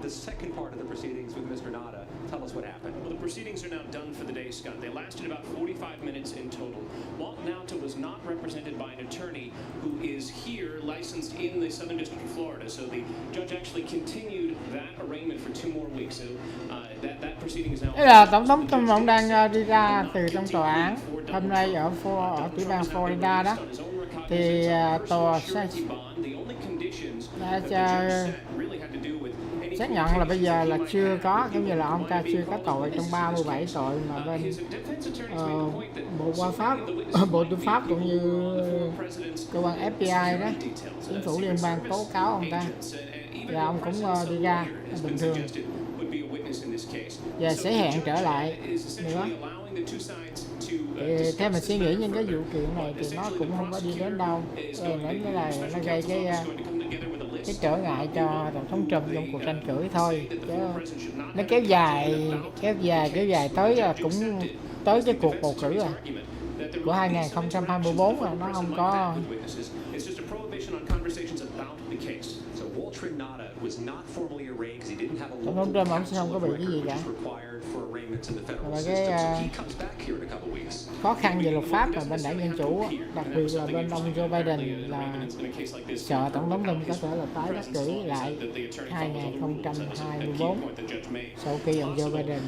the second part of the proceedings with Mr. Nada. Tell us what happened. Well, the proceedings are now done for the day, Scott. They lasted about 45 minutes in total. Walt Nauta was not represented by an attorney who is here licensed in the Southern District of Florida. So the judge actually continued that arraignment for 2 more weeks. So that proceeding is now. Đây là tổng thống Trump ông đang đi ra từ trong tòa án hôm nay ở tiểu bang Florida đó, thì tòa sẽ xác nhận là bây giờ là chưa có, giống như là ông ta chưa có tội trong 37 tội mà bên bộ quan pháp, bộ tư pháp cũng như cơ quan FBI đó, chính phủ liên bang tố cáo ông ta, và ông cũng đi ra bình thường và sẽ hẹn trở lại nữa. Thì theo mình suy nghĩ những cái vụ kiện này thì nó cũng không có đi đến đâu, nên nó gây cái trở ngại cho tổng thống Trump trong cuộc tranh cử thôi, chứ nó kéo dài tới cũng tới cái cuộc bầu cử của 2024 rồi, nó không có. Tổng thống Trump ông sẽ không có bị cái gì cả. Và cái khó khăn về luật pháp là bên đảng Dân Chủ, đặc biệt là bên ông Joe Biden là sợ tổng thống Trump có thể là tái đắc cử lại 2024 sau khi ông Joe Biden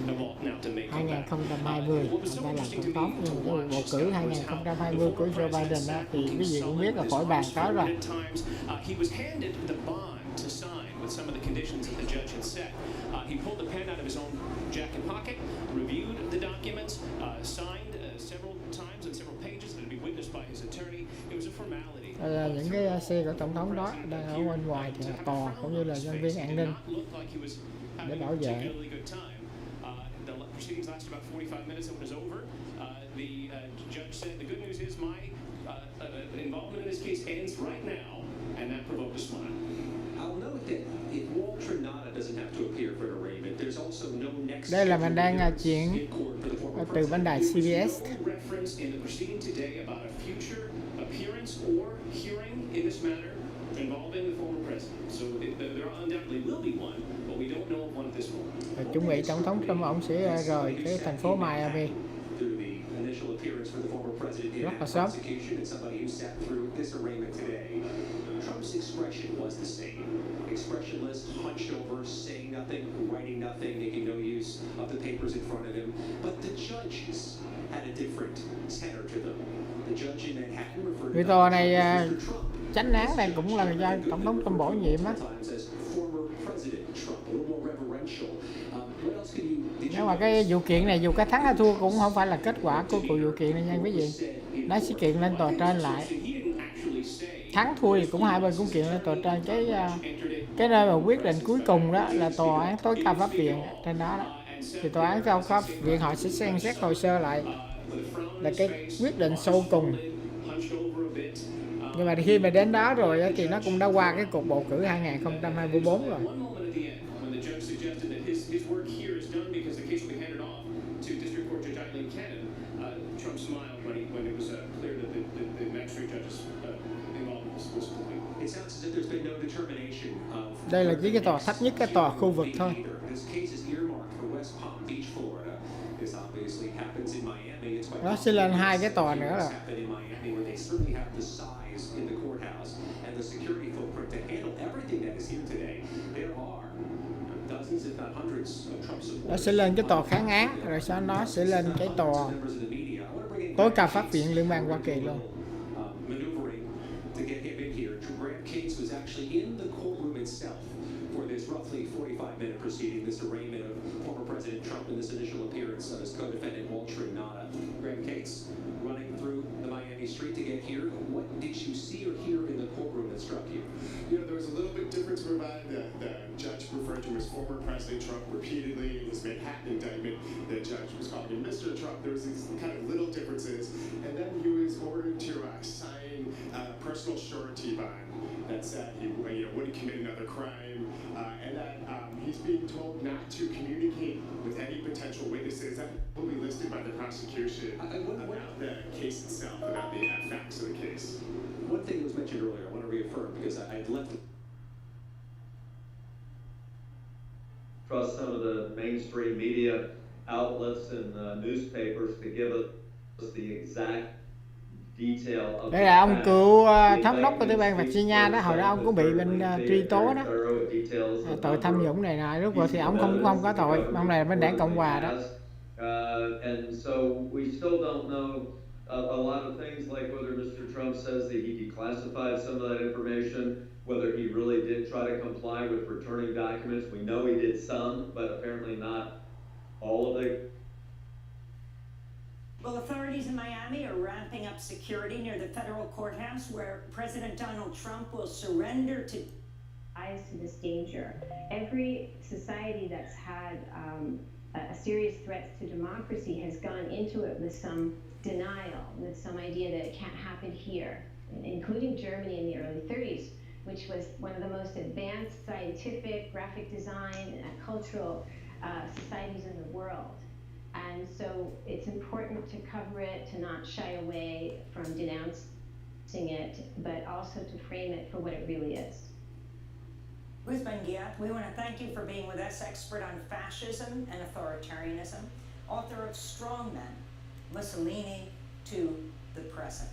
2020 ông ta làm tổng thống. Nhưng mà bầu cử 2020 của Joe Biden đó, thì quý vị cũng biết là khỏi bàn tới rồi. To sign with some of the conditions that the judge had set. He pulled the pen out of his own jacket pocket, reviewed the documents, signed several times and several pages that would be witnessed by his attorney. It was a formality. Những cái xe của tổng thống đó đang ở bên ngoài thì là tòa cũng như là nhân viên an ninh để bảo vệ. The proceedings lasted about 45 minutes and when it was over, the judge said the good news is my involvement in this case ends right now, and that provoked a smile. Đây là mình đang chuyển từ bên đài CBS. Chuẩn bị tổng thống Trump ông sẽ rời cái thành phố Miami rất là sớm. Trump's expression was the same. Expressionless, hunched over, saying nothing, writing nothing, making no use of the papers in front of him. But the judges had a different tenor to them. The judge in Manhattan referred Vì tòa này chánh án này cũng là do tổng thống Trump bổ nhiệm á. Nhưng mà cái vụ kiện này dù có thắng hay thua cũng không phải là kết quả của vụ kiện này nha quý vị. Nó sẽ kiện lên tòa trên lại. Thắng thua thì cũng hai bên cũng kiện lên tòa trên. Cái nơi mà quyết định cuối cùng đó là tòa án tối cao pháp viện trên đó, thì tòa án cao pháp viện họ sẽ xem xét hồ sơ lại là cái quyết định sau cùng. Nhưng mà khi mà đến đó rồi thì nó cũng đã qua cái cuộc bầu cử 2024 rồi. Đây là chỉ cái tòa thấp nhất, cái tòa khu vực thôi. Nó sẽ lên 2 cái tòa nữa rồi. Nó sẽ lên cái tòa kháng án, rồi sau đó sẽ lên cái tòa tối cao pháp viện liên bang Hoa Kỳ luôn. For this roughly 45-minute proceeding, this arraignment of former President Trump in this initial appearance of his co-defendant Walter Nada. Graham Cates running through the Miami street to get here. What did you see or hear in the courtroom that struck you? You know, there was a little bit difference provided. The judge referred to him as former President Trump repeatedly in his Manhattan indictment. The judge was calling him Mr. Trump. There was these kind of little differences. And then he was ordered to sign a personal surety bond that said he wouldn't commit another crime. And that he's being told not to communicate with any potential witnesses. That will be listed by the prosecution about the case itself, about the facts of the case. One thing that was mentioned earlier, I want to reaffirm because I had left. trust some of the mainstream media outlets and newspapers to give us the exact detail of Đây là ông the cựu fact. thống đốc của tiểu bang Virginia đó, hồi đó ông cũng bị bên truy tố đó, tội tham nhũng này nọ. Lúc rồi thì ông không có tội, ông này là bên đảng Cộng hòa đó. And so we still don't know a lot of things, like whether Mr. Trump says that he declassified some of that information, whether he really did try to comply with returning documents. We know he did some, but apparently not all of it. Well, authorities in Miami are ramping up security near the federal courthouse where President Donald Trump will surrender to this danger. Every society that's had a serious threat to democracy has gone into it with some denial, with some idea that it can't happen here, including Germany in the early 30s, which was one of the most advanced scientific, graphic design, and cultural societies in the world. And so it's important to cover it, to not shy away from denouncing it, but also to frame it for what it really is. Ruth Ben-Ghiat, we want to thank you for being with us, expert on fascism and authoritarianism, author of Strong Men, Mussolini to the Present.